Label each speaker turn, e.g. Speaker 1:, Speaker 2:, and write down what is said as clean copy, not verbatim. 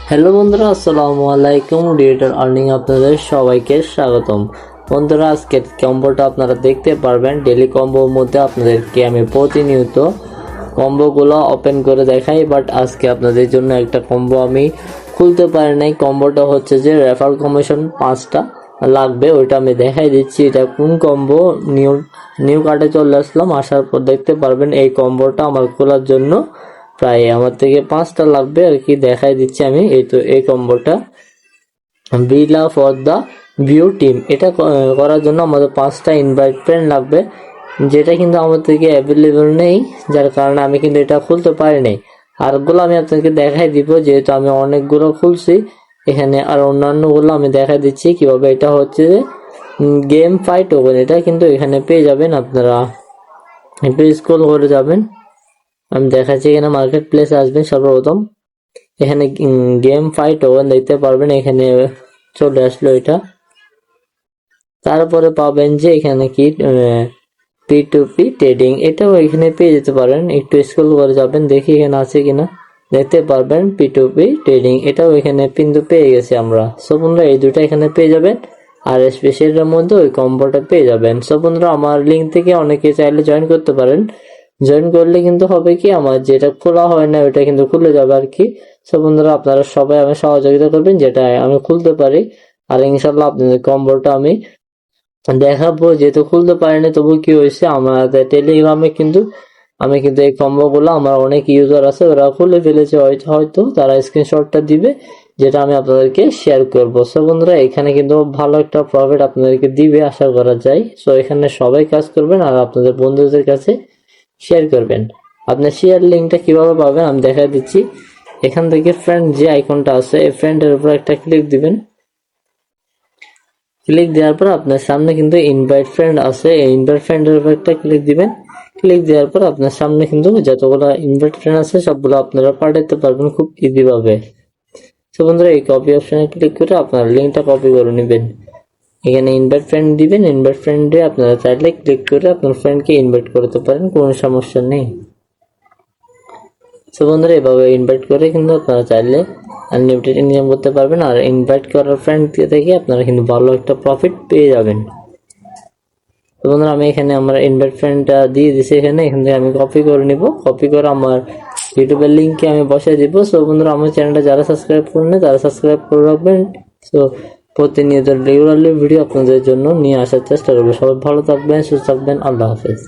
Speaker 1: Hello বন্ধুরা, আসসালামু আলাইকুম। ডিজিটাল আর্নিং আপনাদের সবাইকে স্বাগতম। বন্ধুরা, আজকের কম্বোটা আপনারা দেখতে পারবেন। ডেলি কম্বোর মধ্যে আপনাদেরকে আমি প্রতিনিয়ত কম্বোগুলো ওপেন করে দেখাই, বাট আজকে আপনাদের জন্য একটা কম্বো আমি খুলতে পারি নাই। কম্বোটা হচ্ছে যে রেফার কমিশন 5টা লাগবে, ওইটা আমি দেখাই দিচ্ছি। এটা কোন কম্বো। নিউ কার্ডে চলে আসলাম, আসার পর দেখতে পারবেন এই কম্বোটা আমার খোলার জন্য প্রায় আমার থেকে 5টা লাগবে আর কি। দেখাই দিচ্ছি আমি। এই তো এই কম্বোটা villa for the view team, এটা করার জন্য আমাদের 5টা ইনভাইট ফ্রেন্ড লাগবে, যেটা কিন্তু আমার থেকে অ্যাভেলেবল নেই, যার কারণে আমি কিন্তু এটা খুলতে পারি নাই। আরগুলো আমি আপনাকে দেখাই দিব, যেহেতু আমি অনেকগুলো খুলছি এখানে। আর অন্যান্যগুলো আমি দেখাই দিচ্ছি কিভাবে। এটা হচ্ছে গেম ফাইট টোকেন, এটা কিন্তু এখানে পেয়ে যাবেন। আপনারা একটু স্ক্রল করে যাবেন, আমি দেখাচ্ছি। এখানে মার্কেট প্লেস আসবেন সর্বপ্রথম, এখানে গেম ফাইট টোকেন দেখতে পারবেন, এখানে চলে আসলো এটা। তারপরে পাবেন যে এখানে কি P2P ট্রেডিং, এটাও এখানে পেয়ে যেতে পারেন। একটু স্ক্রল করে যাবেন, দেখি এখানে আছে কিনা। দেখতে পারবেন P2P ট্রেডিং, এটাও এখানে কিন্তু পেয়ে গেছি আমরা। সো বন্ধুরা, এই দুটো এখানে পেয়ে যাবেন, আর স্পেশালের মধ্যে ওই কম্বোটা পেয়ে যাবেন। সো বন্ধুরা, আমার লিঙ্ক থেকে অনেকে চাইলে জয়েন করতে পারেন। জয়েন করলে কিন্তু হবে কি, আমার যেটা খোলা হয় না ওইটা কিন্তু খুলে যাবে আর কি। সো বন্ধুরা, আপনারা সবাই আমি সহযোগিতা করবেন, যেটা আমি খুলতে পারি। আর ইনশাল্লাহ আপনাদের কম্বোটা আমি দেখাবো। যেহেতু খুলতে পারিনি, তবু কি হয়েছে, আমাদের টেলিগ্রামে কিন্তু আমি কিন্তু এই কম্বো গুলো আমার অনেক ইউজার আছে, ওরা খুলে ফেলেছে। হয়তো তারা স্ক্রিনশটটা দিবে, যেটা আমি আপনাদেরকে শেয়ার করবো। সো বন্ধুরা, এখানে কিন্তু ভালো একটা প্রফিট আপনাদেরকে দিবে আশা করা যায়। সো এখানে সবাই কাজ করবেন আর আপনাদের বন্ধুদের কাছে শেয়ার করবেন। আপনার শেয়ার লিঙ্কটা কিভাবে পাবেন আমি দেখা দিচ্ছি। এখান থেকে ফ্রেন্ড যে আইকনটা আছে, এই ফ্রেন্ডের উপর একটা ক্লিক দিবেন। ক্লিক দেওয়ার পর আপনার সামনে কিন্তু ইনভাইট ফ্রেন্ড আছে, এই ইনভাইট ফ্রেন্ডের উপর একটা ক্লিক দিবেন। ক্লিক দেওয়ার পর আপনার সামনে কিন্তু যতগুলো ইনভাইট ফ্রেন্ড আছে সবগুলো আপনারা পাঠাতে পারবেন খুব ইজি ভাবে। তো বন্ধুরা, এই কপি অপশনে ক্লিক করে আপনারা লিঙ্কটা কপি করে নেবেন। এখানে ইনভাইট ফ্রেন্ড দিবেন, ইনভাইট ফ্রেন্ডে আপনারা চাইলে ক্লিক করে আপনার ফ্রেন্ডকে ইনভাইট করতে পারেন, কোনো সমস্যা নেই। সো বন্ধুরা, এভাবে ইনভাইট করে কিন্তু আপনারা চাইলে আনলিমিটেড ইনকাম করতে পারবেন। আর ইনভাইট করার ফ্রেন্ড থেকে আপনারা কিন্তু ভালো একটা প্রফিট পেয়ে যাবেন। তো বন্ধুরা, আমি এখানে আমার ইনভাইট ফ্রেন্ডটা দিয়ে দিছি, এখান থেকে আমি কপি করে নিব। কপি করে আমার ইউটিউবের লিঙ্কে আমি বসিয়ে দিব। সো বন্ধুরা, আমার চ্যানেলটা যারা সাবস্ক্রাইব করেন তারা সাবস্ক্রাইব করে রাখবেন। সো প্রতিনিয়ত রেগুলারলি ভিডিও আপনাদের জন্য নিয়ে আসার চেষ্টা করবো। সবাই ভালো থাকবেন, সুস্থ থাকবেন। আল্লাহ হাফেজ।